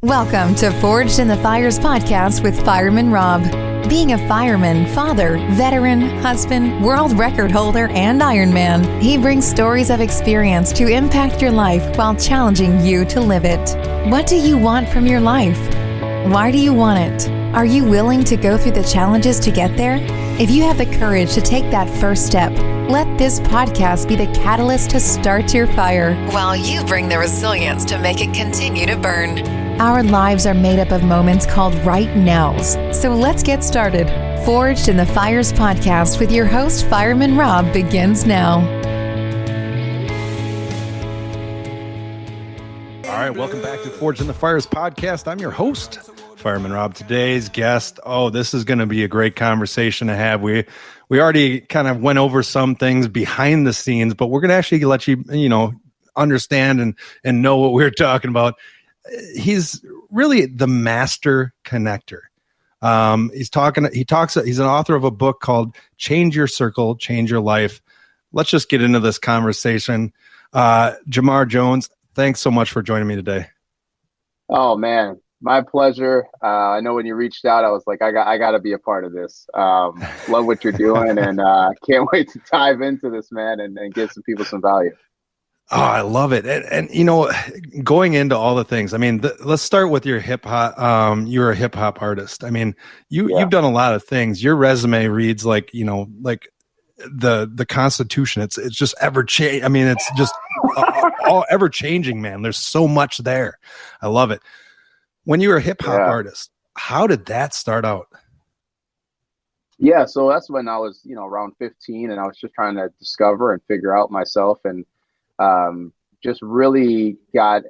Welcome to Forged in the Fires podcast with Fireman Rob. Being a fireman, father, veteran, husband, world record holder, and Ironman, he brings stories of experience to impact your life while challenging you to live it. What do you want from your life? Why do you want it? Are you willing to go through the challenges to get there? If you have the courage to take that first step, let this podcast be the catalyst to start your fire while you bring the resilience to make it continue to burn. Our lives are made up of moments called right nows. So let's get started. Forged in the Fires podcast with your host, Fireman Rob, begins now. All right, welcome back to Forged in the Fires podcast. I'm your host, Fireman Rob. Today's guest, this is going to be a great conversation to have. We already kind of went over some things behind the scenes, but we're going to actually let you understand and know what we're talking about. He's really the master connector. He's an author of a book called Change Your Circle, Change Your Life. Let's just get into this conversation. Jamar Jones, thanks so much for joining me today. Oh man, my pleasure. I know when you reached out, I was like, I got to be a part of this. Love what you're doing, and can't wait to dive into this, man, and give some people some value. Oh, I love it. And going into all the things, I mean, let's start with your hip hop. You're a hip hop artist. I mean, you've done a lot of things. Your resume reads like the Constitution. It's just ever change. I mean, it's just all ever changing, man. There's so much there. I love it. When you were a hip hop artist, how did that start out? Yeah. So that's when I was, around 15, and I was just trying to discover and figure out myself, and just really got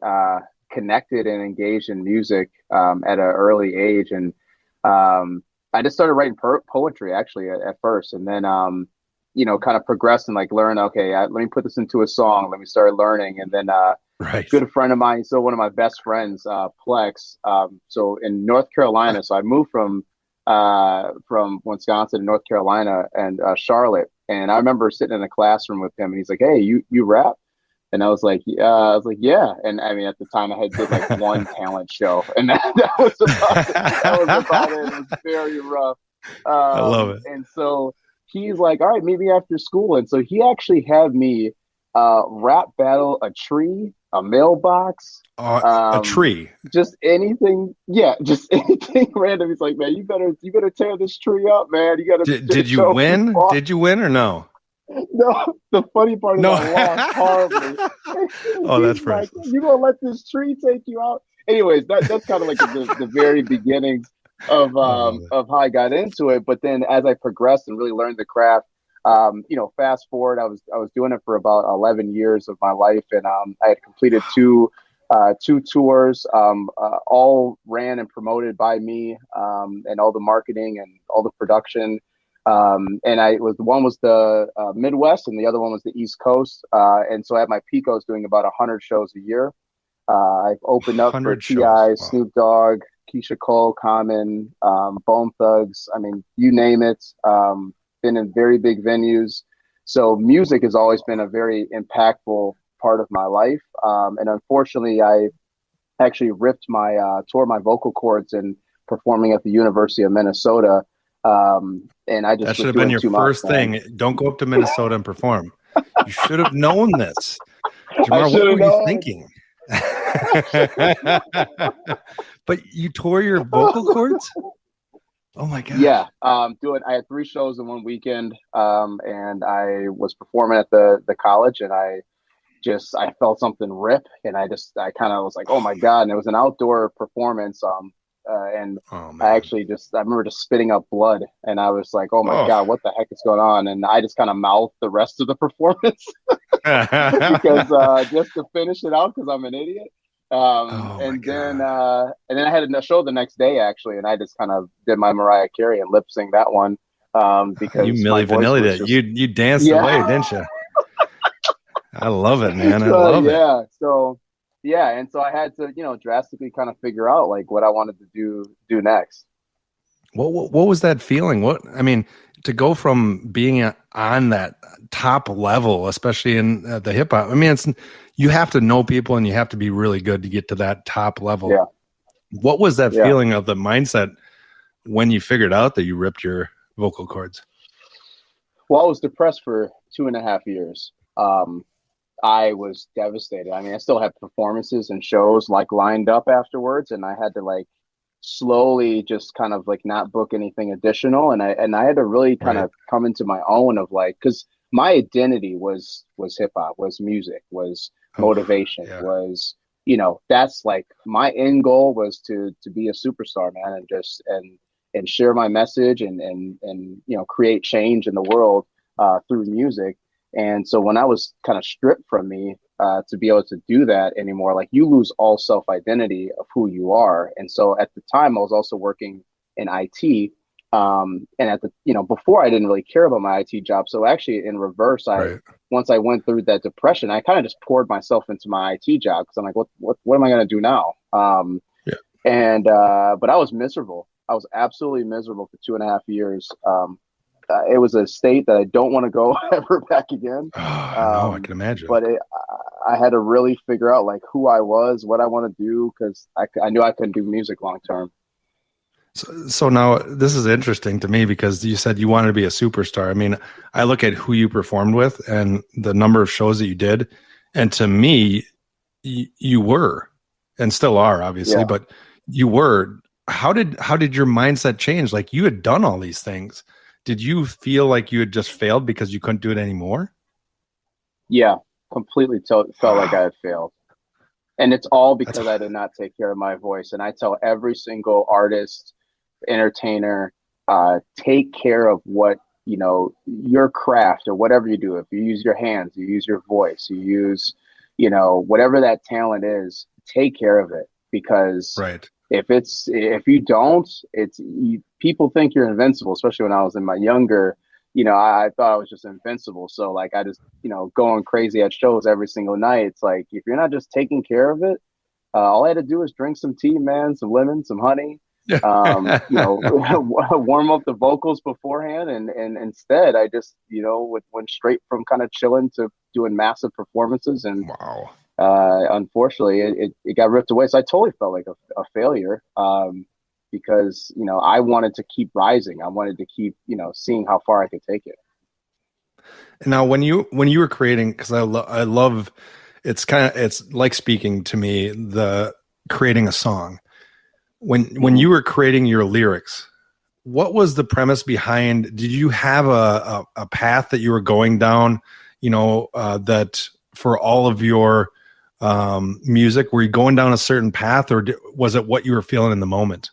connected and engaged in music at an early age. And I just started writing poetry actually at first, and then kind of progressed and learn, let me put this into a song. Let me start learning. And then good friend of mine, so one of my best friends, Plex, so in North Carolina. So I moved from Wisconsin to North Carolina and Charlotte. And I remember sitting in a classroom with him, and he's like, "Hey, you rap?" And I was like, yeah. And I mean, at the time I had did one talent show, and that was about it. It was very rough. I love it. And so he's like, all right, maybe after school. And so he actually had me rap battle a tree, a mailbox, a tree, just anything. Yeah, just anything random. He's like, man, you better tear this tree up, man. You got to. Did you win? Did you win or no? No, the funny part is I lost horribly. Oh, that's like, you gonna let this tree take you out? Anyways, that's kind of like the very beginnings of how I got into it. But then as I progressed and really learned the craft, fast forward, I was doing it for about 11 years of my life, and I had completed two tours, all ran and promoted by me, and all the marketing and all the production. And one was the Midwest, and the other one was the East Coast. And so at my peak, I was doing about 100 shows a year. I've opened up for T.I., Snoop Dogg, Keisha Cole, Common, Bone Thugs. I mean, you name it. Been in very big venues. So music has always been a very impactful part of my life. And unfortunately, I actually tore my vocal cords in performing at the University of Minnesota. And I just that should have been your first thing. Don't go up to Minnesota and perform. You should have known this. Jamar, what were you thinking? But you tore your vocal cords? Oh my God. Yeah. I had 3 shows in one weekend. And I was performing at the college, and I felt something rip, and I kind of was like, oh my God. And it was an outdoor performance. And I remember just spitting up blood, and I was like, oh my God, what the heck is going on? And I just kind of mouthed the rest of the performance because just to finish it out, because I'm an idiot. And then I had a show the next day actually, and I just kind of did my Mariah Carey and lip synced that one because you Milli Vanilli'd it. You danced away, didn't you? I love it, man. I love it. Yeah. So. Yeah, and so I had to, drastically kind of figure out what I wanted to do next. What was that feeling? To go from being on that top level, especially in the hip hop. I mean, you have to know people, and you have to be really good to get to that top level. Yeah. What was that feeling of the mindset when you figured out that you ripped your vocal cords? Well, I was depressed for 2.5 years. I was devastated. I mean, I still had performances and shows like lined up afterwards, and I had to like slowly just kind of like not book anything additional. And I had to really kind of come into my own of like, because my identity was hip hop, was music, was motivation, was, you know, that's like my end goal was to be a superstar, man, and just and share my message and you know, create change in the world through music. And so when I was kind of stripped from me to be able to do that anymore, like you lose all self-identity of who you are. And so at the time I was also working in IT. And at the, you know, before I didn't really care about my IT job. So actually in reverse, once I went through that depression, I kind of just poured myself into my IT job. Cause I'm like, what am I going to do now? But I was miserable. I was absolutely miserable for 2.5 years. It was a state that I don't want to go ever back again. No, I can imagine. But I had to really figure out like who I was, what I want to do, because I knew I couldn't do music long term. So now this is interesting to me because you said you wanted to be a superstar. I mean, I look at who you performed with and the number of shows that you did, and to me, you were, and still are, obviously, but you were. How did your mindset change? Like you had done all these things. Did you feel like you had just failed because you couldn't do it anymore? Yeah, completely felt like I had failed. And it's all because I did not take care of my voice. And I tell every single artist, entertainer, take care of what, you know, your craft or whatever you do. If you use your hands, you use your voice, you use, you know, whatever that talent is, take care of it. Because if you don't, people think you're invincible, especially when I was in my younger, you know, I thought I was just invincible. So like, I just, you know, going crazy at shows every single night. It's like, if you're not just taking care of it, all I had to do was drink some tea, man, some lemon, some honey, you know, warm up the vocals beforehand. And instead I just, you know, went straight from kind of chilling to doing massive performances. And unfortunately it got ripped away. So I totally felt like a failure. Because, you know, I wanted to keep rising. I wanted to keep, you know, seeing how far I could take it. Now, when you were creating, because I love, it's like speaking to me, the creating a song. When you were creating your lyrics, what was the premise behind? Did you have a path that you were going down? You know, that for all of your music, were you going down a certain path, or was it what you were feeling in the moment?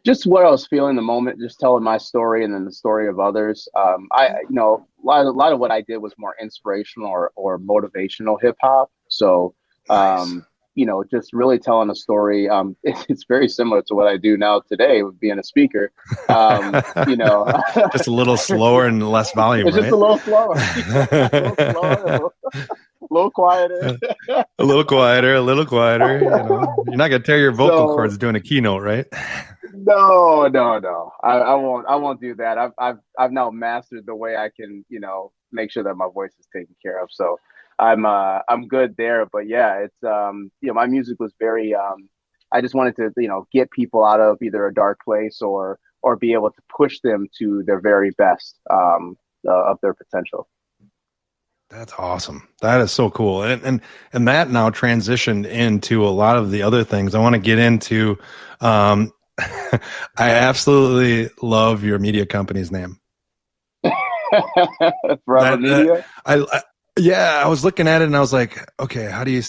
Just what I was feeling in the moment, just telling my story and then the story of others. You know, a lot of what I did was more inspirational or motivational hip hop. So, you know, just really telling a story. It's very similar to what I do now today with being a speaker. You know, just a little slower and less volume. It's just a little slower. A little quieter. A little quieter. You know, you're not gonna tear your vocal cords doing a keynote, right? No. I won't do that. I've now mastered the way I can, you know, make sure that my voice is taken care of. So I'm good there. But yeah, it's you know, my music was very I just wanted to, you know, get people out of either a dark place or be able to push them to their very best of their potential. That's awesome. That is so cool. And that now transitioned into a lot of the other things I want to get into. I absolutely love your media company's name. Foureva Media? I was looking at it and I was like, okay, how do you,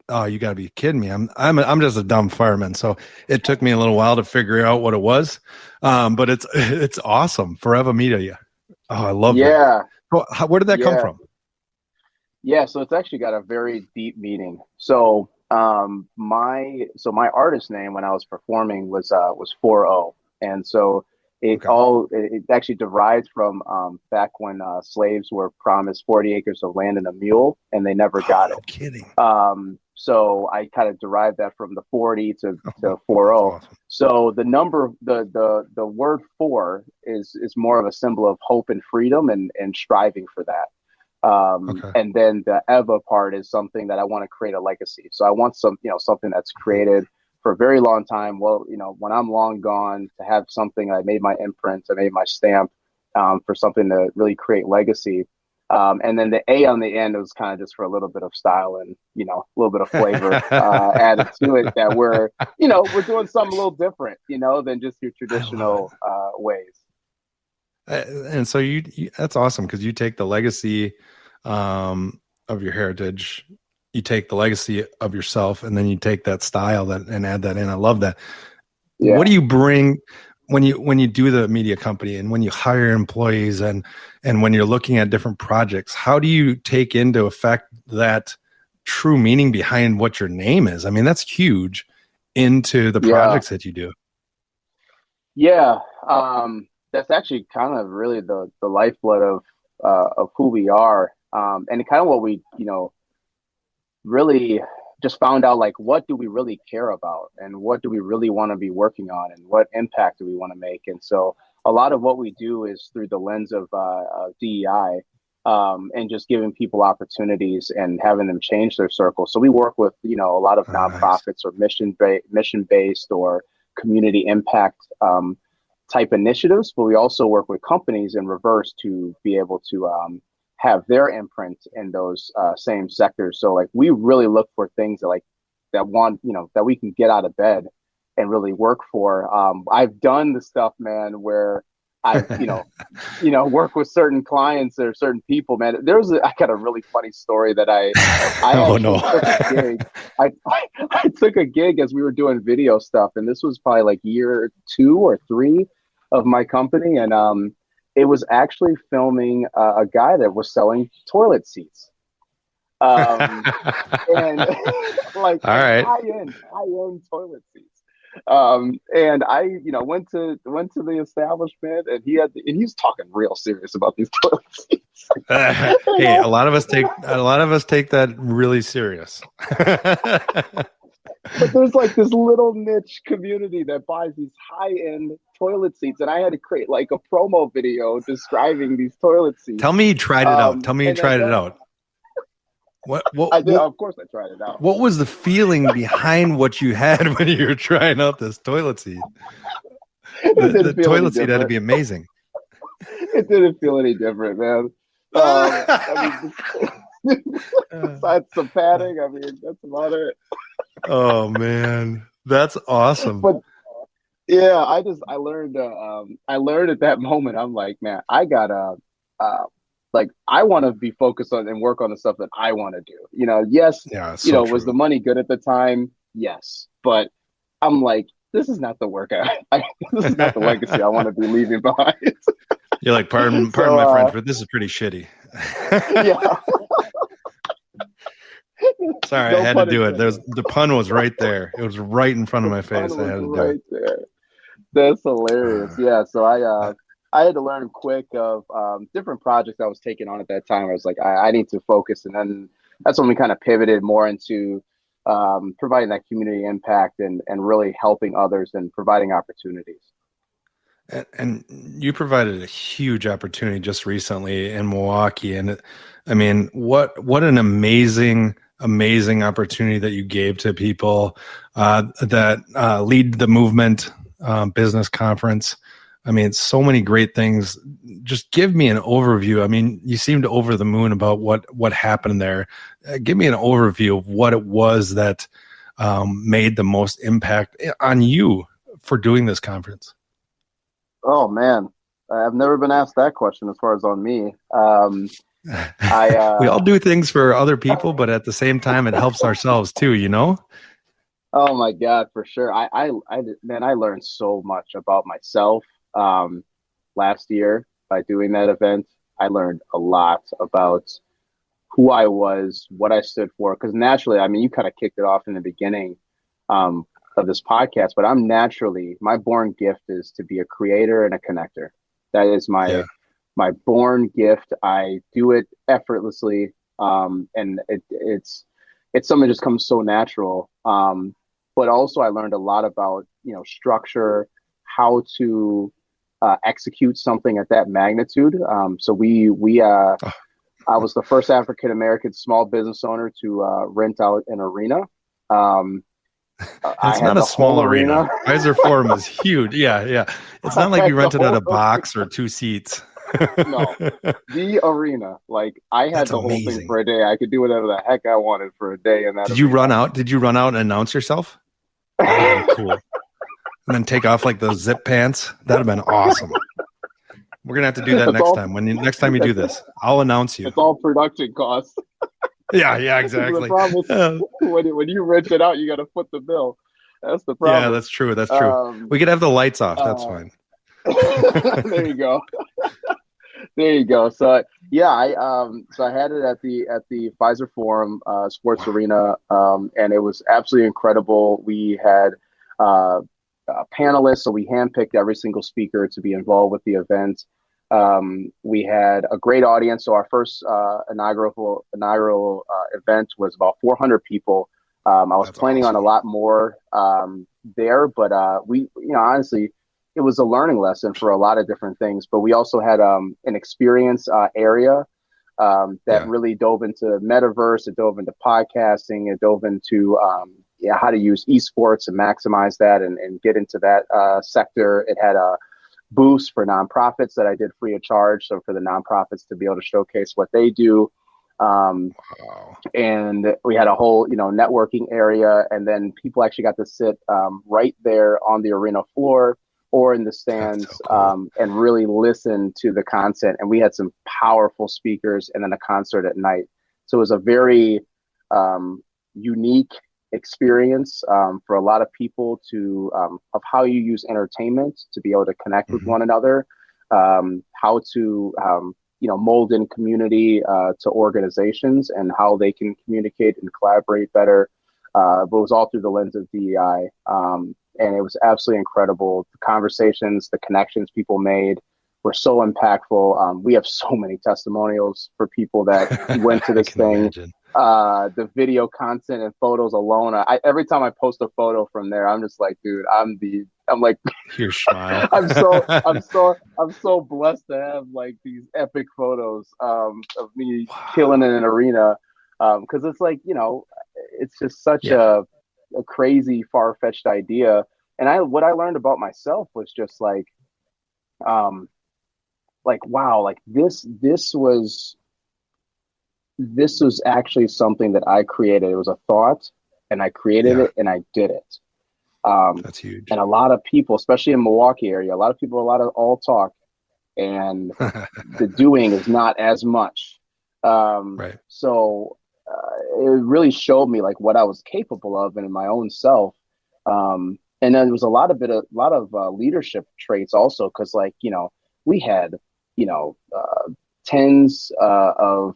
oh, you gotta be kidding me. I'm just a dumb fireman. So it took me a little while to figure out what it was. But it's awesome. Foureva Media. Oh, I love that. So where did that come from? Yeah, so it's actually got a very deep meaning. So my artist name when I was performing was 4-0, and so it actually derives from back when slaves were promised 40 acres of land and a mule, and they never got it. No kidding. So I kind of derived that from the 40 to 4-0. Awesome. So the number, the word 4 is more of a symbol of hope and freedom and striving for that. And then the Eva part is something that I want to create a legacy. So I want something that's created for a very long time, well, when I'm long gone, to have something, I made my imprint, I made my stamp, for something to really create legacy. And then the A on the end was kind of just for a little bit of style and, a little bit of flavor added to it, that we're doing something a little different, than just your traditional ways. And so you that's awesome, because you take the legacy of your heritage, you take the legacy of yourself, and then you take that style and add that in. I love that. Yeah. What do you bring when you do the media company, and when you hire employees, and when you're looking at different projects? How do you take into effect that true meaning behind what your name is? I mean, that's huge into the projects that you do. Yeah. That's actually kind of really the lifeblood of who we are. And kind of what we, really just found out, like, what do we really care about, and what do we really want to be working on, and what impact do we want to make? And so a lot of what we do is through the lens of DEI, and just giving people opportunities and having them change their circle. So we work with, a lot of nonprofits, or mission-based or community impact type initiatives, but we also work with companies in reverse to be able to have their imprint in those same sectors. So like, we really look for things that we can get out of bed and really work for. I've done the stuff, man, where I, work with certain clients or certain people, man. I got a really funny story that I took a gig. I took a gig as we were doing video stuff, and this was probably like year 2 or 3 of my company, and it was actually filming a guy that was selling toilet seats, and like high-end toilet seats. And I, went to the establishment, and he was talking real serious about these toilet seats. Hey, a lot of us take that really serious. But there's like this little niche community that buys these high-end toilet seats, and I had to create like a promo video describing these toilet seats. Tell me you tried it out. Tell me you tried it out. What I did, of course I tried it out. What was the feeling behind what you had when you were trying out this toilet seat? The toilet seat had to be amazing. It didn't feel any different, man. Besides some padding, I mean, that's about it. Oh man, that's awesome. But yeah, I learned at that moment. I'm like, man, I gotta I want to be focused on and work on the stuff that I want to do. Yes, true. Was the money good at the time? Yes, but I'm like, this is not the work. This is not the legacy I want to be leaving behind. You're like, pardon my French, but this is pretty shitty. Yeah. Sorry, I had to do it. The pun was right there. It was right in front of my face. I had to do it. There. That's hilarious. Yeah. So I had to learn quick of different projects I was taking on at that time. I was like, I need to focus, and then that's when we kind of pivoted more into providing that community impact and really helping others and providing opportunities. And you provided a huge opportunity just recently in Milwaukee, and I mean, what an amazing opportunity that you gave to people that lead the movement business conference. I mean, so many great things. Just give me an overview. I mean, you seemed over the moon about what happened there. Give me an overview of what it was that made the most impact on you for doing this conference. Oh man, I've never been asked that question as far as on me. We all do things for other people, but at the same time, it helps ourselves too, Oh my God, for sure. I learned so much about myself last year by doing that event. I learned a lot about who I was, what I stood for, because naturally, I mean, you kind of kicked it off in the beginning of this podcast, but my born gift is to be a creator and a connector. That is my born gift. I do it effortlessly, and it's something that just comes so natural. But also, I learned a lot about structure, how to execute something at that magnitude. So I was the first African American small business owner to rent out an arena. It's not a small arena. Fiserv Forum is huge. Yeah. It's not like you rented out a box or 2 seats. No, the arena. Like I had the whole thing for a day. I could do whatever the heck I wanted for a day. And did you run out? Did you run out and announce yourself? That'd be cool. And then take off like those zip pants. That'd have been awesome. We're gonna have to do that next time you do this. I'll announce you. It's all production costs. Yeah, exactly. The problem is, when you rent it out, you got to foot the bill. That's the problem. Yeah, that's true. We could have the lights off. That's fine. There you go. There you go. So yeah, I had it at the Fiserv Forum Sports Arena, and it was absolutely incredible. We had panelists, so we handpicked every single speaker to be involved with the event. We had a great audience. So our first inaugural event was about 400 people. I was planning on a lot more there, but we, honestly, it was a learning lesson for a lot of different things. But we also had an experience area that really dove into metaverse. It dove into podcasting. It dove into how to use esports and maximize that and get into that sector. It had a boost for nonprofits that I did free of charge. So for the nonprofits to be able to showcase what they do. And we had a whole, networking area, and then people actually got to sit right there on the arena floor or in the stands and really listen to the content. And we had some powerful speakers and then a concert at night. So it was a very unique experience for a lot of people of how you use entertainment to be able to connect with one another, how to mold in community to organizations and how they can communicate and collaborate better. But it was all through the lens of DEI. And it was absolutely incredible. The conversations, the connections people made were so impactful. We have so many testimonials for people that went to this thing. Imagine. The video content and photos alone. Every time I post a photo from there, I'm just like, dude, I'm like, your smile. I'm so blessed to have like these epic photos of me killing in an arena. Cause it's like, it's just such a crazy, far-fetched idea. And what I learned about myself was just like wow, like this was actually something that I created. It was a thought, and I created it, and I did it. That's huge. And a lot of people, especially in Milwaukee area, a lot of all talk, and the doing is not as much. Right. So it really showed me like what I was capable of and in my own self. And then there was a lot of leadership traits also, because like, we had, tens of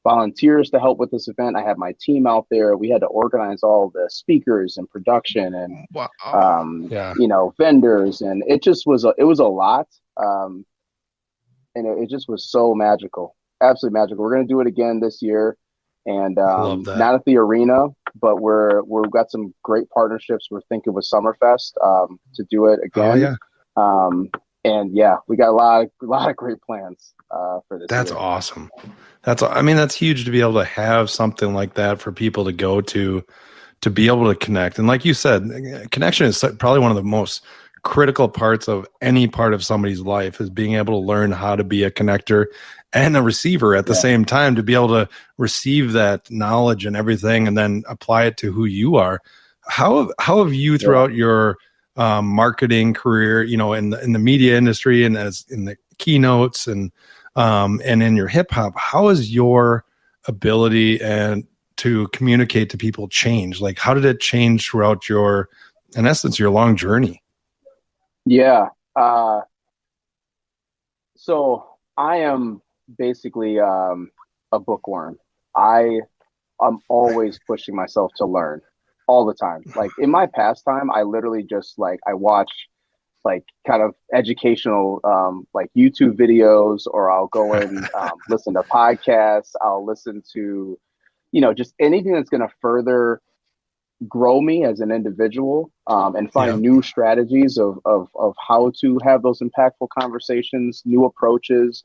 volunteers to help with this event. I had my team out there. We had to organize all the speakers and production and, vendors. And it just was, it was a lot. And it just was so magical, absolutely magical. We're going to do it again this year. And not at the arena, but we've got some great partnerships. We're thinking with Summerfest to do it again. And we got a lot of great plans for this. That's year. Awesome. That's huge to be able to have something like that for people to go to be able to connect. And like you said, connection is probably one of the most critical parts of any part of somebody's life, is being able to learn how to be a connector and a receiver at the same time, to be able to receive that knowledge and everything and then apply it to who you are. How have you throughout your marketing career, in the media industry and as in the keynotes and in your hip hop, how has your ability and to communicate to people change? Like, how did it change throughout your long journey? Yeah. So I am basically a bookworm. I'm always pushing myself to learn all the time. Like in my pastime, I literally just I watch like kind of educational like YouTube videos, or I'll go and listen to podcasts. I'll listen to, just anything that's going to further grow me as an individual and find new strategies of how to have those impactful conversations, new approaches.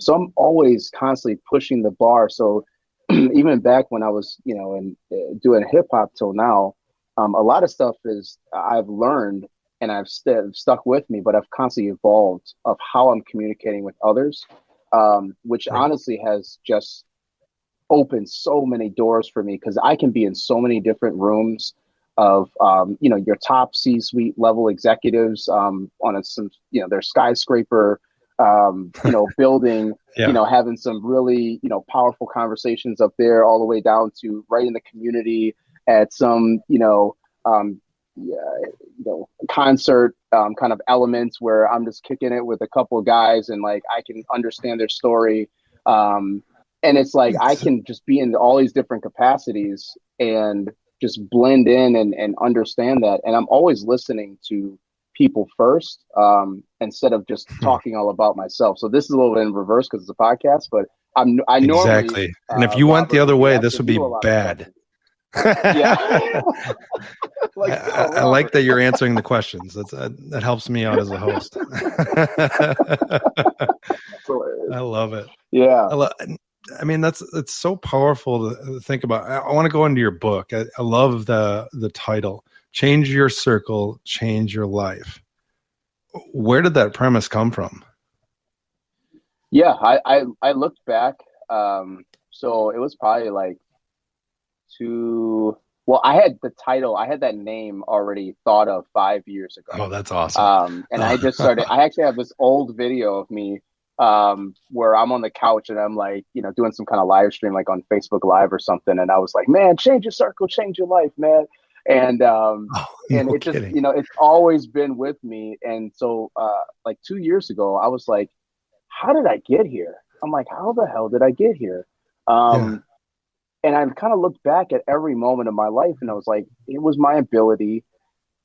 So I'm always constantly pushing the bar. So even back when I was, doing hip hop till now, a lot of stuff is I've learned and I've stuck with me, but I've constantly evolved of how I'm communicating with others, which honestly has just opened so many doors for me, because I can be in so many different rooms of, your top C-suite level executives on some, their skyscraper, building, having some really, powerful conversations up there, all the way down to right in the community at some, concert kind of elements where I'm just kicking it with a couple of guys and like I can understand their story. And it's like I can just be in all these different capacities and just blend in and understand that. And I'm always listening to people first, instead of just talking all about myself. So this is a little bit in reverse because it's a podcast, but I normally exactly. And if you went the other way, this would be bad. Yeah. I like that you're answering the questions. That helps me out as a host. I love it. Yeah. I mean, it's so powerful to think about. I want to go into your book. I love the title, Change Your Circle, Change Your Life. Where did that premise come from? Yeah, I looked back. So it was probably like I had the title, I had that name already thought of 5 years ago. Oh, that's awesome. And I just started, I actually have this old video of me where I'm on the couch and I'm like, doing some kind of live stream, like on Facebook Live or something. And I was like, man, change your circle, change your life, man. And, and it just, it's always been with me. And so, like 2 years ago, I was like, how did I get here? I'm like, how the hell did I get here? And I've kind of looked back at every moment of my life and I was like, it was my ability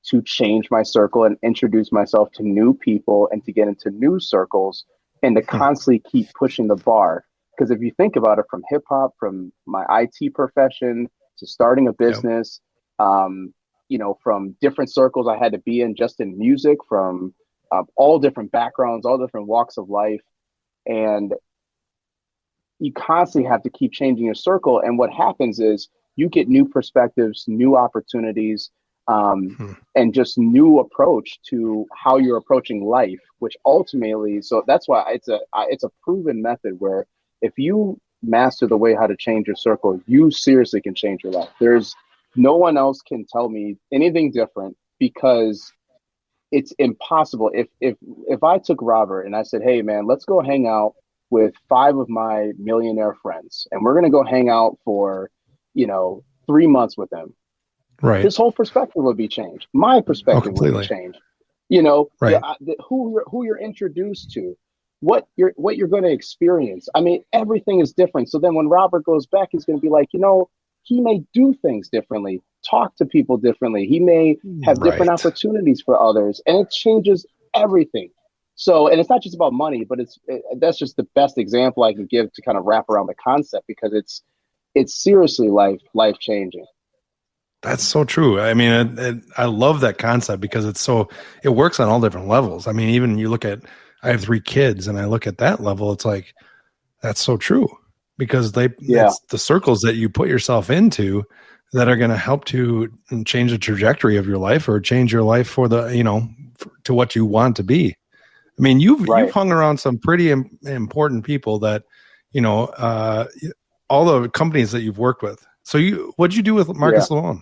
to change my circle and introduce myself to new people and to get into new circles and to constantly keep pushing the bar. Because if you think about it, from hip hop, from my IT profession to starting a business, from different circles I had to be in just in music, from all different backgrounds, all different walks of life. And you constantly have to keep changing your circle. And what happens is you get new perspectives, new opportunities, and just new approach to how you're approaching life, which ultimately, so that's why it's a proven method where if you master the way how to change your circle, you seriously can change your life. There's no one else can tell me anything different, because it's impossible. If I took Robert and I said, hey man, let's go hang out with 5 of my millionaire friends and we're going to go hang out for 3 months with them, right, his whole perspective would be changed. My perspective would be changed. Right. Who you're introduced to, what you're going to experience. I mean, everything is different. So then when Robert goes back, he's going to be like, he may do things differently, talk to people differently. He may have different opportunities for others, and it changes everything. So, and it's not just about money, but that's just the best example I can give to kind of wrap around the concept, because it's seriously life changing. That's so true. I mean, I love that concept because it works on all different levels. I mean, even you look at, I have 3 kids and I look at that level, it's like, that's so true, because it's the circles that you put yourself into that are going to help to change the trajectory of your life or change your life for the, to what you want to be. I mean, you've hung around some pretty important people that, all the companies that you've worked with. So what'd you do with Marcus Lamone?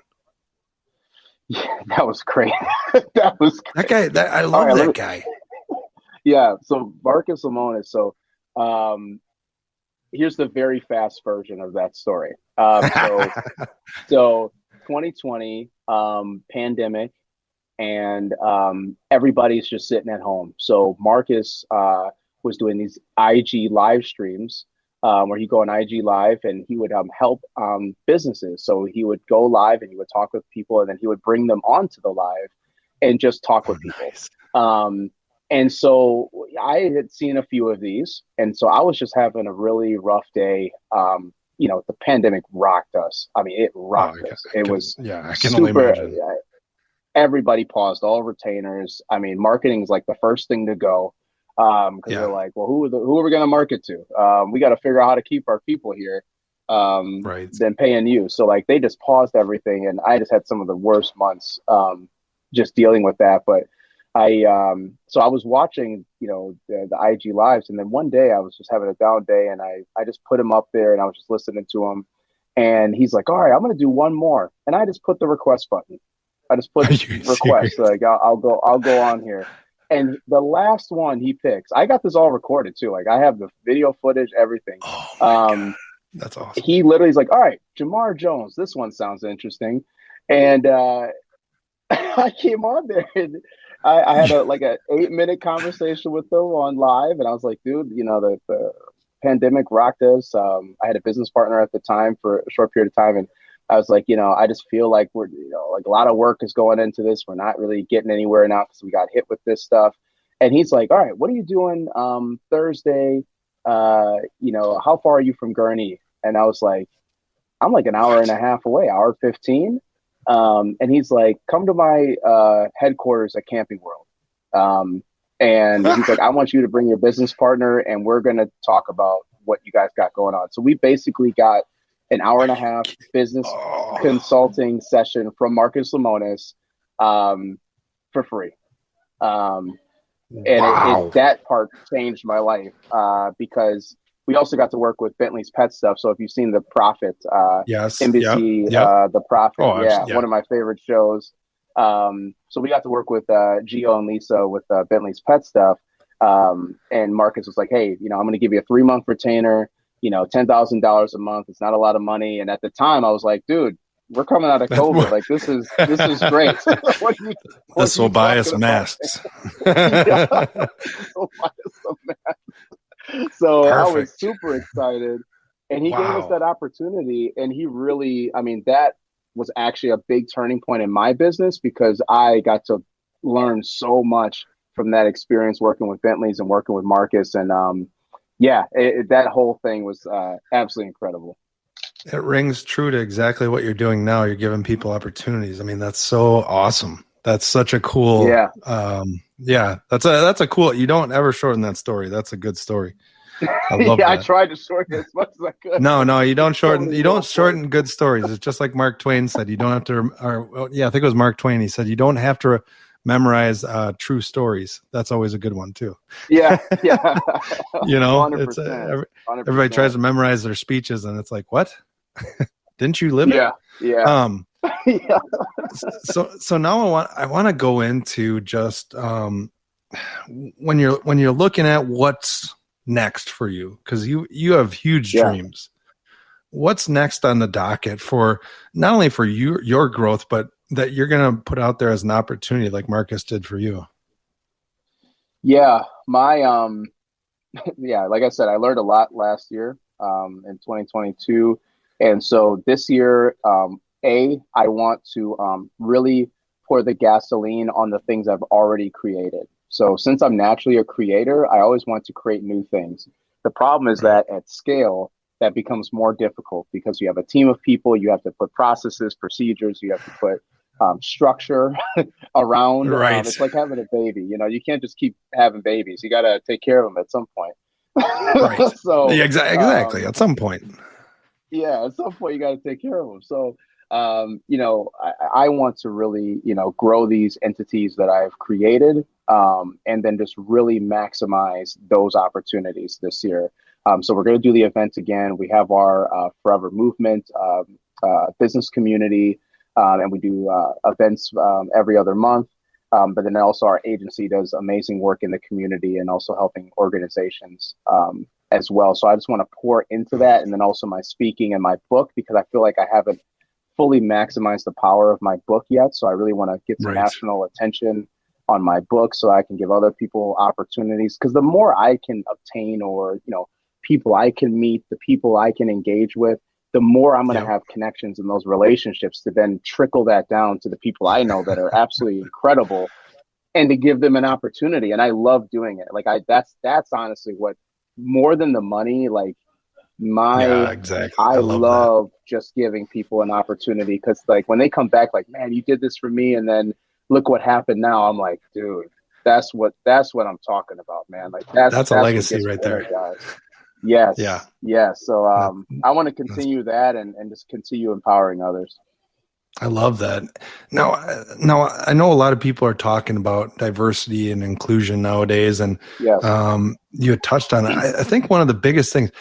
Yeah, that was great. That guy. I love that guy. Yeah. So Marcus Lamone is here's the very fast version of that story. So 2020 pandemic, and everybody's just sitting at home. So Marcus was doing these IG live streams where he'd go on IG live and he would help businesses. So he would go live and he would talk with people, and then he would bring them onto the live and just talk with people. Nice. And so I had seen a few of these, and so I was just having a really rough day. The pandemic rocked us. I mean, it rocked us. It was I can only imagine. Everybody paused, all retainers. I mean, marketing is like the first thing to go, because they're like, well, who are we going to market to? We got to figure out how to keep our people here. than paying you. So like they just paused everything, and I just had some of the worst months just dealing with that. But so I was watching, the IG lives, and then one day I was just having a down day, and I just put him up there, and I was just listening to him, and he's like, all right, I'm going to do one more. And I just put the request button. I just put request. Like I'll go on here. And the last one he picks, I got this all recorded too. Like I have the video footage, everything. Oh my God. That's awesome. He literally is like, all right, Jamar Jones, this one sounds interesting. And I came on there, and I had a 8-minute conversation with him on live. And I was like, dude, the pandemic rocked us. I had a business partner at the time for a short period of time. And I was like, I just feel like we're, like a lot of work is going into this. We're not really getting anywhere now because we got hit with this stuff. And he's like, all right, what are you doing Thursday? How far are you from Gurnee? And I was like, I'm like an hour and a half away, hour 15. And he's like, come to my headquarters at Camping World. And he's like, I want you to bring your business partner, and we're going to talk about what you guys got going on. So we basically got an hour and a half business consulting session from Marcus Lemonis for free. And that part changed my life because we also got to work with Bentley's Pet Stuff. So if you've seen The Prophet, NBC, The Prophet, one of my favorite shows. So we got to work with Gio and Lisa with Bentley's Pet Stuff. And Marcus was like, hey, I'm going to give you a 3-month retainer, $10,000 a month. It's not a lot of money. And at the time I was like, dude, we're coming out of COVID. Like this is great. This will buy us masks. So perfect. I was super excited, and he gave us that opportunity, and he really, that was actually a big turning point in my business because I got to learn so much from that experience working with Bentley's and working with Marcus. And that whole thing was absolutely incredible. It rings true to exactly what you're doing now. You're giving people opportunities. That's so awesome. That's such a cool, that's a cool, you don't ever shorten that story. That's a good story. I love that. I tried to shorten it as much as I could. No, you don't shorten good stories. It's just like Mark Twain said, you don't have to, I think it was Mark Twain. He said, you don't have to memorize true stories. That's always a good one too. Yeah. 100%. Everybody tries to memorize their speeches and it's like, what? Didn't you live it? Yeah. So now I want to go into just when you're looking at what's next for you, because you have huge dreams. What's next on the docket for not only for your growth, but that you're going to put out there as an opportunity like Marcus did for you? Yeah, my like I said, I learned a lot last year in 2022, and so this year, I want to really pour the gasoline on the things I've already created. So since I'm naturally a creator, I always want to create new things. The problem is that at scale, that becomes more difficult because you have a team of people, you have to put processes, procedures, you have to put structure around. Right. It's like having a baby. You can't just keep having babies. You got to take care of them at some point. Right. So exactly. At some point. Yeah, at some point you got to take care of them. So, I want to really, grow these entities that I've created, and then just really maximize those opportunities this year. So we're going to do the event again. We have our Forever Movement business community, and we do events every other month. But then also our agency does amazing work in the community and also helping organizations as well. So I just want to pour into that, and then also my speaking and my book, because I feel like I haven't fully maximized the power of my book yet. So I really want to get some national attention on my book so I can give other people opportunities. Because the more I can obtain, or people I can meet, the people I can engage with, the more I'm going to have connections in those relationships to then trickle that down to the people I know that are absolutely incredible, and to give them an opportunity. And I love doing it. Like that's honestly what, more than the money, like I love just giving people an opportunity, because like when they come back like, man, you did this for me, and then look what happened now. I'm like, dude, that's what I'm talking about, man. Like that's a legacy right there. Guys. Yes. Yeah. Yes. So I want to continue that and just continue empowering others. I love that. Now, I know a lot of people are talking about diversity and inclusion nowadays, and Yes. you had touched on it. I think one of the biggest things.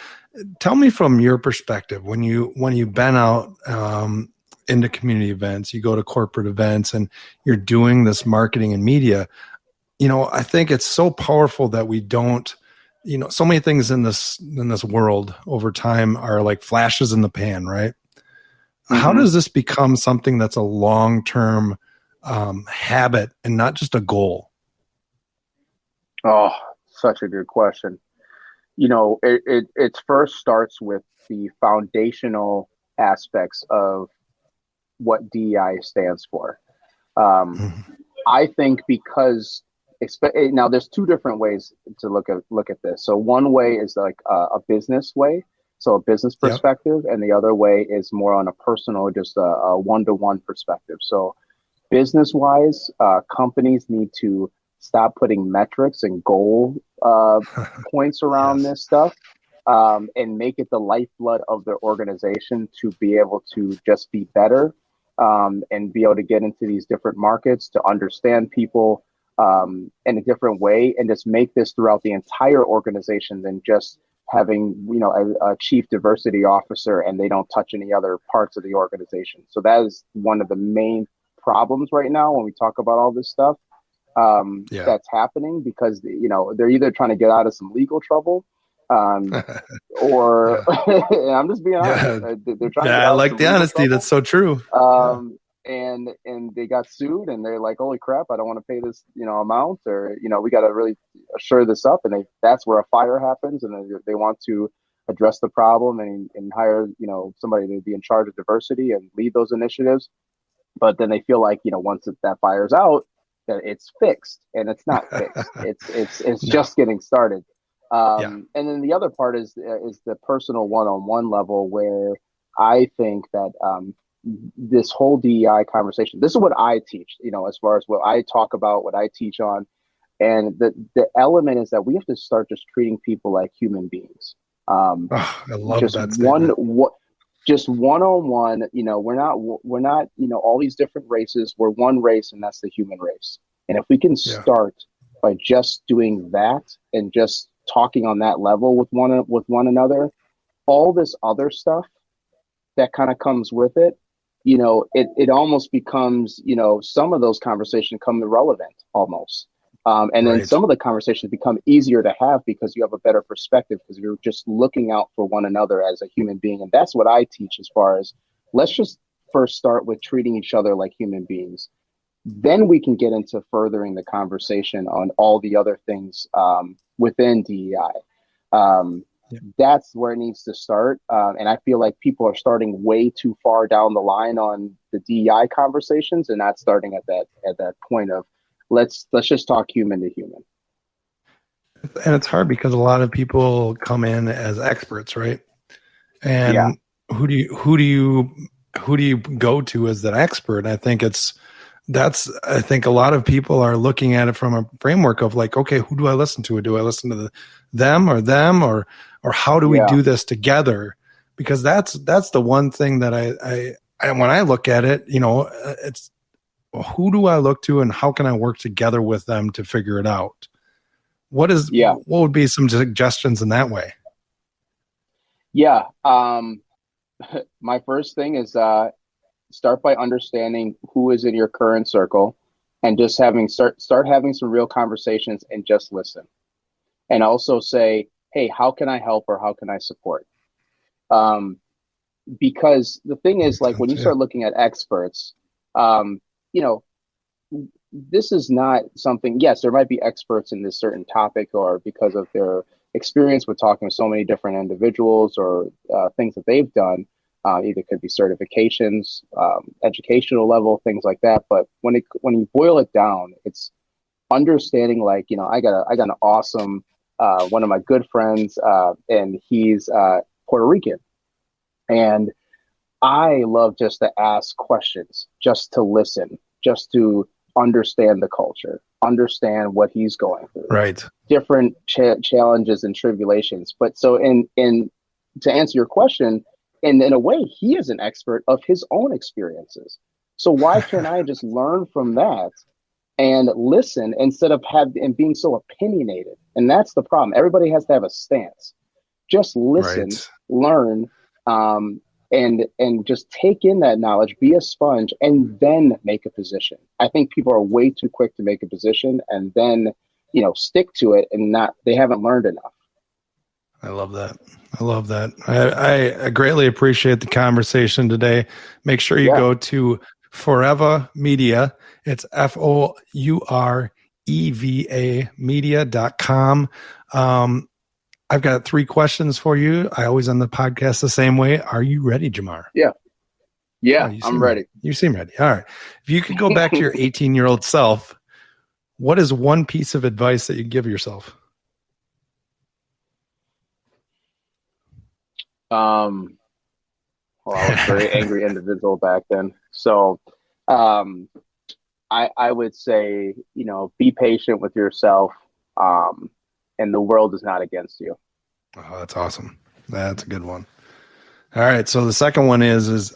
Tell me from your perspective when you've been out into community events, you go to corporate events, and you're doing this marketing and media. I think it's so powerful that we don't. So many things in this world over time are like flashes in the pan, right? How does this become something that's a long-term habit and not just a goal? Oh, such a good question. It first starts with the foundational aspects of what DEI stands for. I think because now there's two different ways to look at this. So one way is like a business way. So a business perspective, and the other way is more on a personal, just a one-to-one perspective. So business-wise, companies need to stop putting metrics and goal points around this stuff, and make it the lifeblood of their organization to be able to just be better, and be able to get into these different markets, to understand people in a different way, and just make this throughout the entire organization than just having, a chief diversity officer and they don't touch any other parts of the organization. So that is one of the main problems right now when we talk about all this stuff that's happening, because, they're either trying to get out of some legal trouble, or and I'm just being honest. They're trying to get I out like of the honesty. trouble. That's so true. And they got sued, and they're like, holy crap, I don't want to pay this, amount, or, we got to really assure this up. And that's where a fire happens. And they want to address the problem and hire, somebody to be in charge of diversity and lead those initiatives. But then they feel like, once that fire's out, that it's fixed, and it's not fixed. It's just getting started. And then the other part is the personal one-on-one level, where I think that, this whole DEI conversation, this is what I teach, as far as what I talk about, what I teach on. And the element is that we have to start just treating people like human beings. I love just that statement. Just one-on-one, we're not, all these different races. We're one race, and that's the human race. And if we can start by just doing that and just talking on that level with one another, all this other stuff that kind of comes with it, it almost becomes, some of those conversations become irrelevant almost. And then some of the conversations become easier to have because you have a better perspective, because you're just looking out for one another as a human being. And that's what I teach, as far as, let's just first start with treating each other like human beings. Then we can get into furthering the conversation on all the other things within DEI. That's where it needs to start. And I feel like people are starting way too far down the line on the DEI conversations, and not starting at that point of, let's just talk human to human. And it's hard because a lot of people come in as experts, right? And who do you go to as that expert? I think I think a lot of people are looking at it from a framework of like, okay, who do I listen to? Do I listen to them, or how do we do this together? Because that's the one thing that I when I look at it, it's, who do I look to, and how can I work together with them to figure it out? What would be some suggestions in that way? Yeah. My first thing is, start by understanding who is in your current circle, and just start having some real conversations, and just listen. And also say, hey, how can I help, or how can I support? Because the thing is, like, when you start looking at experts, this is not something, yes, there might be experts in this certain topic, or because of their experience with talking to so many different individuals, or things that they've done. Either could be certifications, educational level, things like that. But when you boil it down, it's understanding, like, I got an awesome, one of my good friends, and he's Puerto Rican. And I love just to ask questions, just to listen, just to understand the culture, understand what he's going through, Right. different challenges and tribulations. But so in to answer your question, in a way, he is an expert of his own experiences. So why can't I just learn from that and listen instead of being so opinionated? And that's the problem. Everybody has to have a stance. Just listen, Right. learn, and just take in that knowledge, be a sponge, and then make a position. I think people are way too quick to make a position and then, stick to it and they haven't learned enough. I love that. I love that. I greatly appreciate the conversation today. Make sure you go to Foureva Media. It's FOUREVA media.com. I've got 3 questions for you. I always end the podcast the same way. Are you ready, Jamar? Yeah. Oh, I'm ready. You seem ready. All right. If you could go back to your 18-year-old self, what is one piece of advice that you give yourself? Well, I was a very angry individual back then. So I would say, be patient with yourself, and the world is not against you. Oh, that's awesome. That's a good one. All right. So the second one is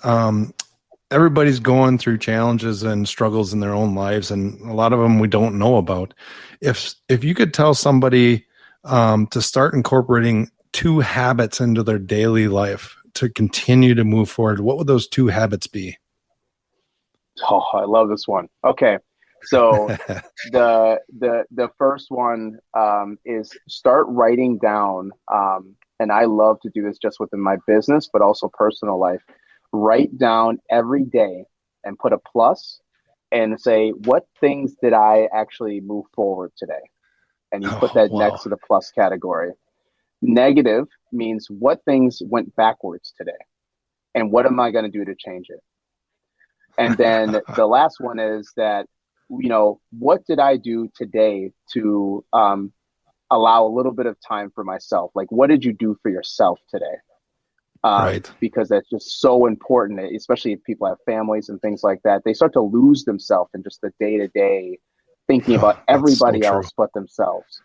everybody's going through challenges and struggles in their own lives, and a lot of them we don't know about. If you could tell somebody to start incorporating 2 habits into their daily life to continue to move forward, what would those 2 habits be? Oh, I love this one. Okay. So the first one is start writing down, and I love to do this just within my business, but also personal life. Write down every day and put a plus and say, what things did I actually move forward today? And you put that next to the plus category. Negative means what things went backwards today and what am I going to do to change it? And then the last one is that, what did I do today to allow a little bit of time for myself? Like, what did you do for yourself today? Right. Because that's just so important, especially if people have families and things like that. They start to lose themselves in just the day-to-day thinking about everybody else but themselves.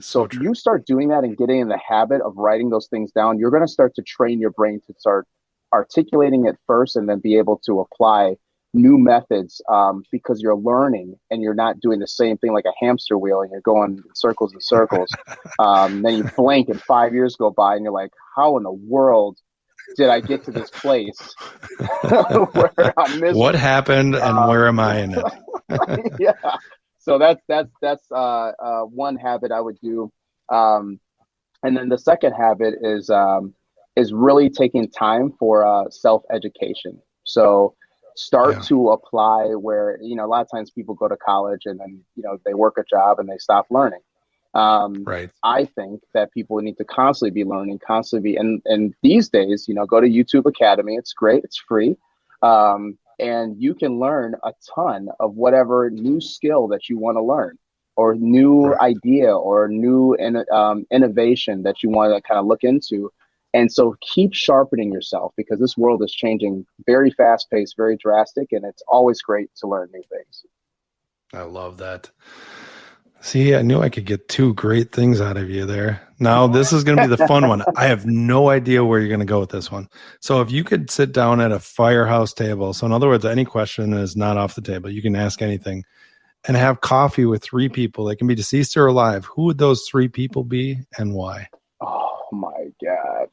So if you start doing that and getting in the habit of writing those things down, you're going to start to train your brain to start articulating it first and then be able to apply new methods, because you're learning and you're not doing the same thing like a hamster wheel and you're going in circles and circles. Then you blink and 5 years go by and you're like, how in the world did I get to this place where I'm miserable? What happened and where am I in it? Yeah. So that's one habit I would do. And then the second habit is really taking time for self-education. So start to apply where, a lot of times people go to college and then, they work a job and they stop learning. Right. I think that people need to constantly be learning, and these days, go to YouTube Academy. It's great. It's free. And you can learn a ton of whatever new skill that you want to learn or new idea or new innovation that you want to kind of look into. And so keep sharpening yourself because this world is changing very fast paced, very drastic, and it's always great to learn new things. I love that. See, I knew I could get 2 great things out of you there. Now, this is going to be the fun one. I have no idea where you're going to go with this one. So if you could sit down at a firehouse table, so in other words, any question is not off the table. You can ask anything and have coffee with 3 people. They can be deceased or alive. Who would those 3 people be and why? Oh, my God.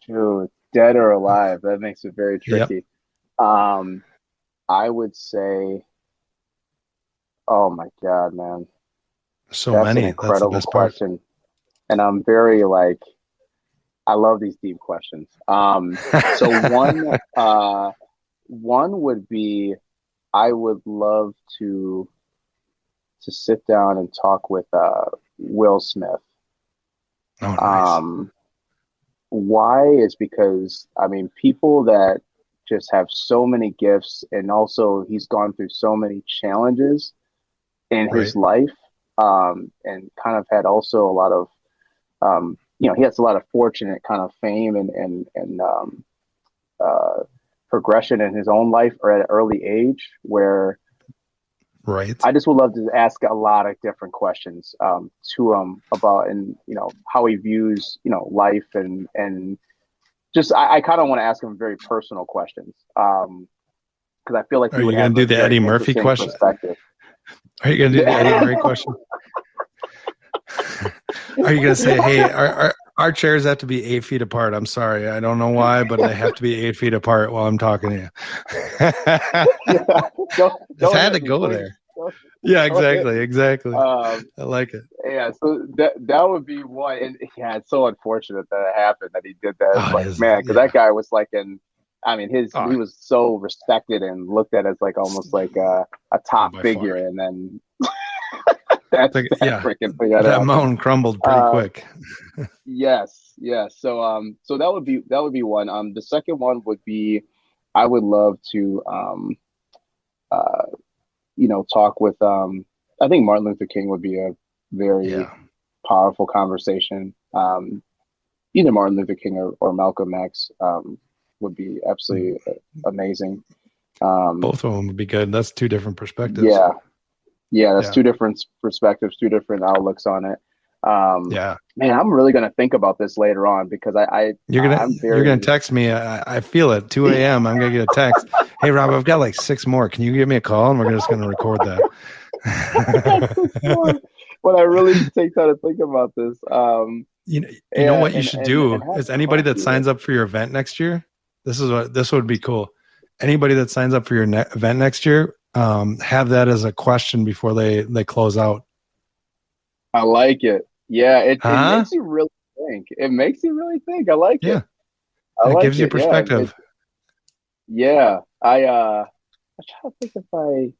Shoot, dead or alive. That makes it very tricky. Yep. I would say, oh my God, man. So that's many. An incredible question. And I'm very I love these deep questions. So one would be, I would love to sit down and talk with Will Smith. Oh, nice. Why is because, people that just have so many gifts and also he's gone through so many challenges in his life, and kind of had also a lot of, he has a lot of fortunate kind of fame and progression in his own life or at an early age where right. I just would love to ask a lot of different questions to him about, and how he views life, and just I kind of want to ask him very personal questions because I feel like are you going to do the Eddie Murphy question? Are you going to do the Eddie Murphy question? Are you going to say, hey, our chairs have to be 8 feet apart? I'm sorry, I don't know why, but they have to be 8 feet apart while I'm talking to you. Just had to go there. Yeah, exactly. I like it. Yeah, so that would be one. And yeah, it's so unfortunate that it happened, that he did that. Man, because that guy was like he was so respected and looked at as like almost like a top figure, far. And then that mountain crumbled pretty quick. Yes. So that would be one. The second one would be, I would love to talk with I think Martin Luther King would be a very powerful conversation. Either Martin Luther King or Malcolm X would be absolutely amazing. Both of them would be good. That's two different perspectives. That's two different perspectives, two different outlooks on it. Man, I'm really gonna think about this later on because you're gonna text me. I feel it. 2 a.m. I'm gonna get a text. Hey Rob, I've got like 6 more. Can you give me a call? And we're just gonna record that. But I really take time to think about this. You know what you should do is anybody that signs up for your event next year. This would be cool. Anybody that signs up for your event next year, have that as a question before they close out. I like it. Yeah, it makes you really think. It makes you really think. I like it. It gives you perspective. I try to think if I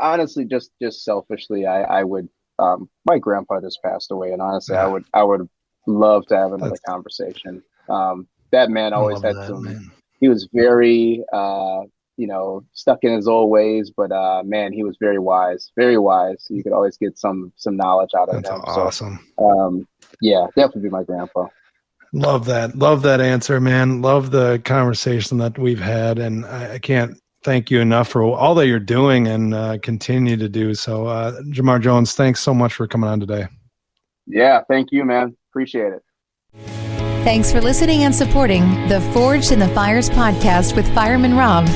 honestly just selfishly, I would. My grandpa just passed away, and honestly, I would love to have another conversation. That man always had some. Man. He was very, stuck in his old ways, but man, he was very wise. Very wise. You could always get some knowledge out of him. That's awesome. So, definitely be my grandpa. Love that answer, man. Love the conversation that we've had, and I can't thank you enough for all that you're doing and continue to do. So, Jamar Jones, thanks so much for coming on today. Yeah, thank you, man. Appreciate it. Thanks for listening and supporting the Forged in the Fires podcast with Fireman Rob.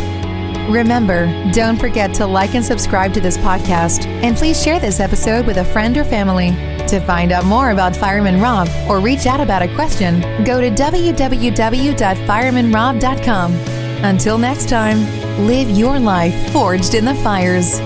Remember, don't forget to like and subscribe to this podcast, and please share this episode with a friend or family. To find out more about Fireman Rob or reach out about a question, go to www.firemanrob.com. Until next time, live your life forged in the fires.